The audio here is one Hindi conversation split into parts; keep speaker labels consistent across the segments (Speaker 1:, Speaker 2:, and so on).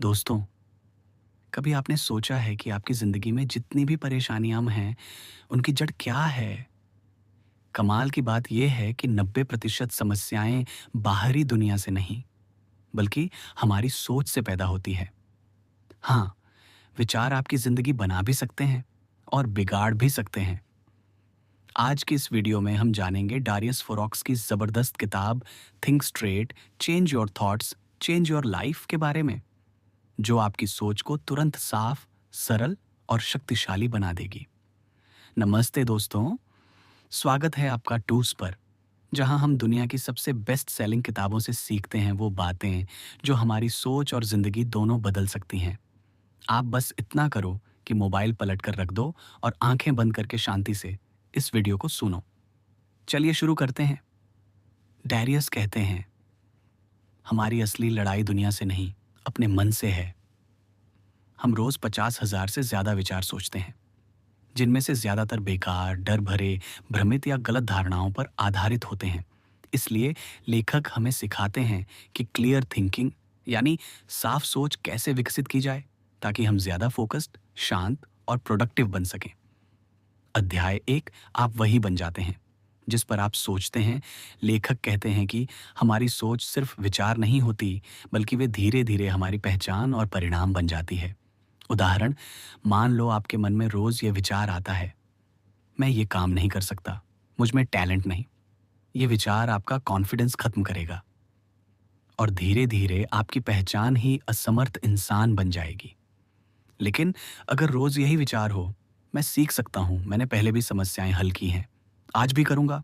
Speaker 1: दोस्तों, कभी आपने सोचा है कि आपकी ज़िंदगी में जितनी भी परेशानियाँ हैं, उनकी जड़ क्या है? कमाल की बात ये है कि 90% समस्याएँ बाहरी दुनिया से नहीं, बल्कि हमारी सोच से पैदा होती है। हाँ, विचार आपकी ज़िंदगी बना भी सकते हैं और बिगाड़ भी सकते हैं। आज की इस वीडियो में हम जानेंगे डारियस फोरॉक्स की ज़बरदस्त किताब think straight, change your thoughts, change your life के बारे में, जो आपकी सोच को तुरंत साफ, सरल और शक्तिशाली बना देगी। नमस्ते दोस्तों, स्वागत है आपका टूस पर, जहां हम दुनिया की सबसे बेस्ट सेलिंग किताबों से सीखते हैं वो बातें जो हमारी सोच और जिंदगी दोनों बदल सकती हैं। आप बस इतना करो कि मोबाइल पलट कर रख दो और आंखें बंद करके शांति से इस वीडियो को सुनो। चलिए शुरू करते हैं। डैरियस कहते हैं, हमारी असली लड़ाई दुनिया से नहीं, अपने मन से है। हम रोज 50,000 से ज्यादा विचार सोचते हैं, जिनमें से ज्यादातर बेकार, डर भरे, भ्रमित या गलत धारणाओं पर आधारित होते हैं। इसलिए लेखक हमें सिखाते हैं कि क्लियर थिंकिंग यानी साफ सोच कैसे विकसित की जाए, ताकि हम ज्यादा फोकस्ड, शांत और प्रोडक्टिव बन सकें। अध्याय 1, आप वही बन जाते हैं जिस पर आप सोचते हैं। लेखक कहते हैं कि हमारी सोच सिर्फ विचार नहीं होती, बल्कि वे धीरे धीरे हमारी पहचान और परिणाम बन जाती है। उदाहरण, मान लो आपके मन में रोज ये विचार आता है, मैं ये काम नहीं कर सकता, मुझ में टैलेंट नहीं। ये विचार आपका कॉन्फिडेंस खत्म करेगा और धीरे धीरे आपकी पहचान ही असमर्थ इंसान बन जाएगी। लेकिन अगर रोज यही विचार हो, मैं सीख सकता हूं, मैंने पहले भी समस्याएं हल की हैं, आज भी करूंगा,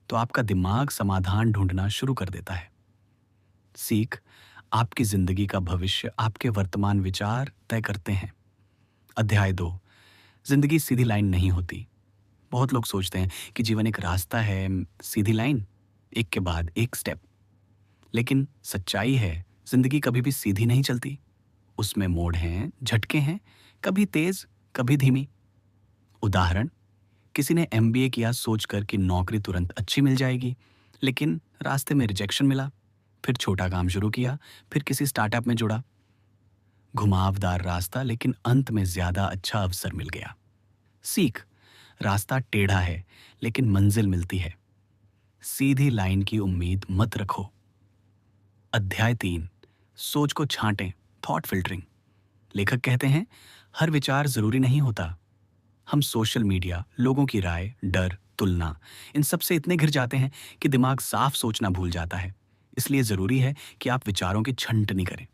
Speaker 1: तो आपका दिमाग समाधान ढूंढना शुरू कर देता है। सीख, आपकी जिंदगी का भविष्य आपके वर्तमान विचार तय करते हैं। अध्याय 2, जिंदगी सीधी लाइन नहीं होती। बहुत लोग सोचते हैं कि जीवन एक रास्ता है, सीधी लाइन, एक के बाद एक स्टेप। लेकिन सच्चाई है, जिंदगी कभी भी सीधी नहीं चलती। उसमें मोड़ हैं, झटके हैं, कभी तेज, कभी धीमी। उदाहरण, किसी ने एमबीए किया सोचकर कि नौकरी तुरंत अच्छी मिल जाएगी, लेकिन रास्ते में रिजेक्शन मिला। फिर छोटा काम शुरू किया, फिर किसी स्टार्टअप में जुड़ा। घुमावदार रास्ता, लेकिन अंत में ज्यादा अच्छा अवसर मिल गया। सीख, रास्ता टेढ़ा है, लेकिन मंजिल मिलती है। सीधी लाइन की उम्मीद मत रखो। अध्याय 3, सोच को छांटें, थॉट फिल्टरिंग। लेखक कहते हैं, हर विचार जरूरी नहीं होता। हम सोशल मीडिया, लोगों की राय, डर, तुलना, इन सब से इतने घिर जाते हैं कि दिमाग साफ सोचना भूल जाता है। इसलिए जरूरी है कि आप विचारों की छंटनी करें।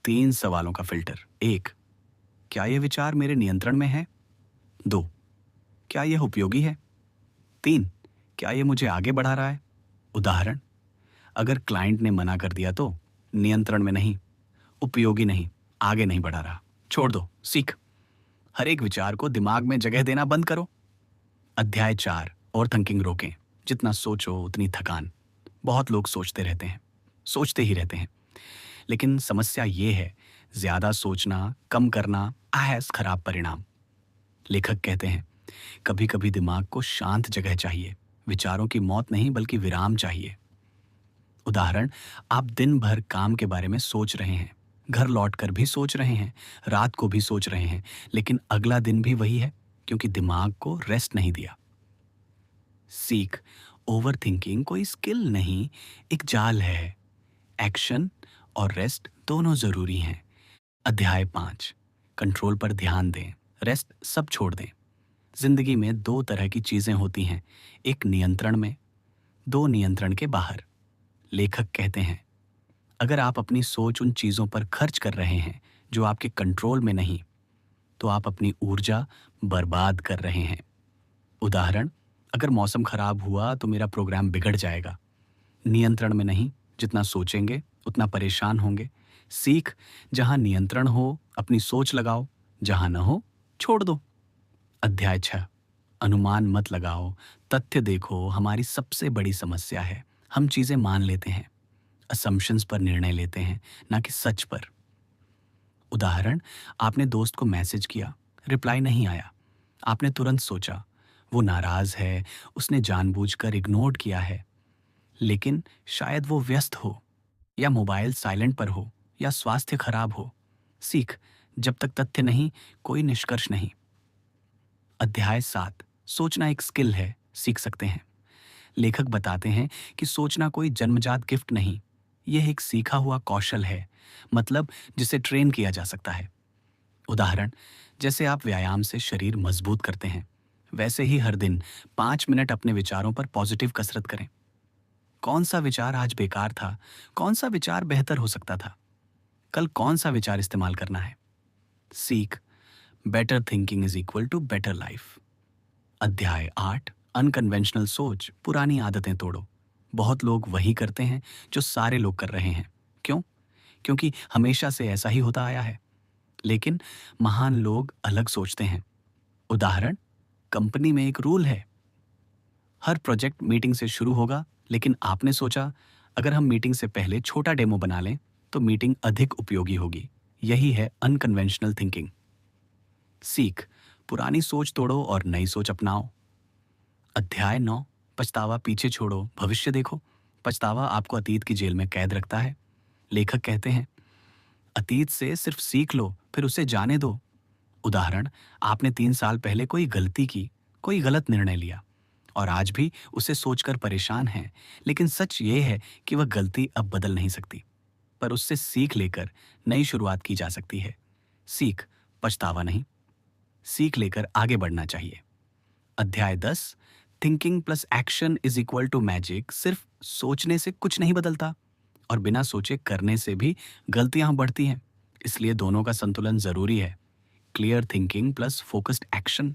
Speaker 1: 3 सवालों का फिल्टर। 1, क्या यह विचार मेरे नियंत्रण में है? 2, क्या यह उपयोगी है? 3, क्या यह मुझे आगे बढ़ा रहा है? उदाहरण, अगर क्लाइंट ने मना कर दिया तो नियंत्रण में नहीं, उपयोगी नहीं, आगे नहीं बढ़ा रहा, छोड़ दो। सीख, हर एक विचार को दिमाग में जगह देना बंद करो। अध्याय 4, और थिंकिंग रोकें। जितना सोचो उतनी थकान। बहुत लोग सोचते रहते हैं, सोचते ही रहते हैं। लेकिन समस्या ये है, ज्यादा सोचना, कम करना, आहस खराब परिणाम। लेखक कहते हैं, कभी कभी दिमाग को शांत जगह चाहिए, विचारों की मौत नहीं बल्कि विराम चाहिए। उदाहरण, आप दिन भर काम के बारे में सोच रहे हैं, घर लौटकर भी सोच रहे हैं, रात को भी सोच रहे हैं, लेकिन अगला दिन भी वही है, क्योंकि दिमाग को रेस्ट नहीं दिया। सीख, ओवर थिंकिंग कोई स्किल नहीं, एक जाल है। एक्शन और रेस्ट दोनों जरूरी हैं। अध्याय 5, कंट्रोल पर ध्यान दें, रेस्ट सब छोड़ दें। जिंदगी में 2 तरह की चीजें होती हैं, एक नियंत्रण में, 2 नियंत्रण के बाहर। लेखक कहते हैं, अगर आप अपनी सोच उन चीजों पर खर्च कर रहे हैं जो आपके कंट्रोल में नहीं, तो आप अपनी ऊर्जा बर्बाद कर रहे हैं। उदाहरण, अगर मौसम खराब हुआ तो मेरा प्रोग्राम बिगड़ जाएगा। नियंत्रण में नहीं, जितना सोचेंगे उतना परेशान होंगे। सीख, जहां नियंत्रण हो अपनी सोच लगाओ, जहां न हो छोड़ दो। अध्याय 6, अनुमान मत लगाओ, तथ्य देखो। हमारी सबसे बड़ी समस्या है, हम चीजें मान लेते हैं, असम्पशंस पर निर्णय लेते हैं, ना कि सच पर। उदाहरण, आपने दोस्त को मैसेज किया, रिप्लाई नहीं आया। आपने तुरंत सोचा, वो नाराज है, उसने जानबूझकर इग्नोर किया है। लेकिन शायद वो व्यस्त हो, या मोबाइल साइलेंट पर हो, या स्वास्थ्य खराब हो। सीख, जब तक तथ्य नहीं, कोई निष्कर्ष नहीं। अध्याय 7, सोचना एक स्किल है, सीख सकते हैं। लेखक बताते हैं कि सोचना कोई जन्मजात गिफ्ट नहीं, यह एक सीखा हुआ कौशल है, मतलब जिसे ट्रेन किया जा सकता है। उदाहरण, जैसे आप व्यायाम से शरीर मजबूत करते हैं, वैसे ही हर दिन 5 मिनट अपने विचारों पर पॉजिटिव कसरत करें। कौन सा विचार आज बेकार था, कौन सा विचार बेहतर हो सकता था, कल कौन सा विचार इस्तेमाल करना है। सीख, better thinking is equal to better life. अध्याय 8, अनकन्वेंशनल सोच, पुरानी आदतें तोड़ो। बहुत लोग वही करते हैं जो सारे लोग कर रहे हैं। क्यों? क्योंकि हमेशा से ऐसा ही होता आया है। लेकिन महान लोग अलग सोचते हैं। उदाहरण, कंपनी में एक रूल है, हर प्रोजेक्ट मीटिंग से शुरू होगा, लेकिन आपने सोचा अगर हम मीटिंग से पहले छोटा डेमो बना लें तो मीटिंग अधिक उपयोगी होगी। यही है अनकन्वेंशनल थिंकिंग। सीख, पुरानी सोच तोड़ो और नई सोच अपनाओ। अध्याय 9, पछतावा पीछे छोड़ो, भविष्य देखो। पछतावा आपको अतीत की जेल में कैद रखता है। लेखक कहते हैं, अतीत से सिर्फ सीख लो, फिर उसे जाने दो। उदाहरण, आपने 3 साल पहले कोई गलती की, कोई गलत निर्णय लिया और आज भी उसे सोचकर परेशान हैं। लेकिन सच ये है कि वह गलती अब बदल नहीं सकती, पर उससे सीख लेकर नई शुरुआत की जा सकती है। सीख, पछतावा नहीं, सीख लेकर आगे बढ़ना चाहिए। अध्याय 10, thinking plus action is equal to magic. सिर्फ सोचने से कुछ नहीं बदलता और बिना सोचे करने से भी गलतियां बढ़ती हैं। इसलिए दोनों का संतुलन जरूरी है। Clear thinking plus focused action.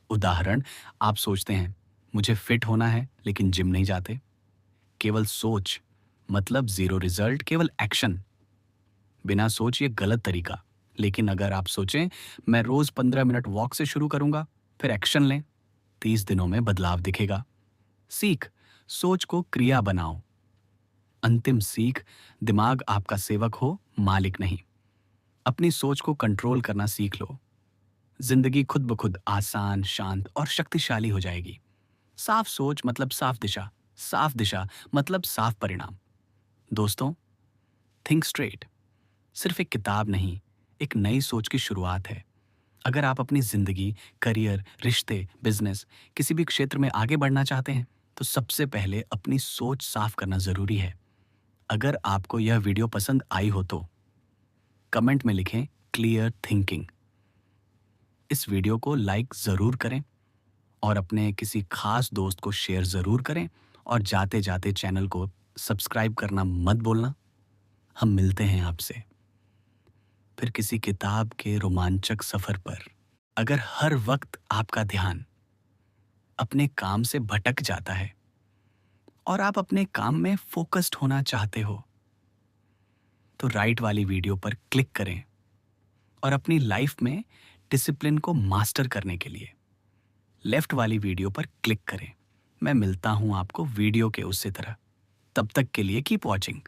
Speaker 1: उदाहरण, आप सोचते हैं मुझे फिट होना है लेकिन जिम नहीं जाते। केवल सोच मतलब जीरो रिजल्ट, केवल एक्शन। बिना सोच ये गलत तरीका। लेकिन अगर आप सोचें मैं रोज 15 मिनट वॉक से शुरू करूंगा, फिर एक्शन लें, 30 दिनों में बदलाव दिखेगा। सीख, सोच को क्रिया बनाओ। अंतिम सीख, दिमाग आपका सेवक हो, मालिक नहीं। अपनी सोच को कंट्रोल करना सीख लो, जिंदगी खुद ब खुद आसान, शांत और शक्तिशाली हो जाएगी। साफ सोच मतलब साफ दिशा, साफ दिशा मतलब साफ परिणाम। दोस्तों, थिंक स्ट्रेट सिर्फ एक किताब नहीं, एक नई सोच की शुरुआत है। अगर आप अपनी जिंदगी, करियर, रिश्ते, बिजनेस, किसी भी क्षेत्र में आगे बढ़ना चाहते हैं तो सबसे पहले अपनी सोच साफ करना जरूरी है। अगर आपको यह वीडियो पसंद आई हो तो कमेंट में लिखें क्लियर थिंकिंग। इस वीडियो को लाइक जरूर करें और अपने किसी खास दोस्त को शेयर जरूर करें और जाते जाते चैनल को सब्सक्राइब करना मत भूलना। हम मिलते हैं आपसे फिर किसी किताब के रोमांचक सफर पर। अगर हर वक्त आपका ध्यान अपने काम से भटक जाता है और आप अपने काम में फोकस्ड होना चाहते हो तो राइट वाली वीडियो पर क्लिक करें और अपनी लाइफ में डिसिप्लिन को मास्टर करने के लिए लेफ्ट वाली वीडियो पर क्लिक करें। मैं मिलता हूं आपको वीडियो के उसी तरह। तब तक के लिए कीप वॉचिंग।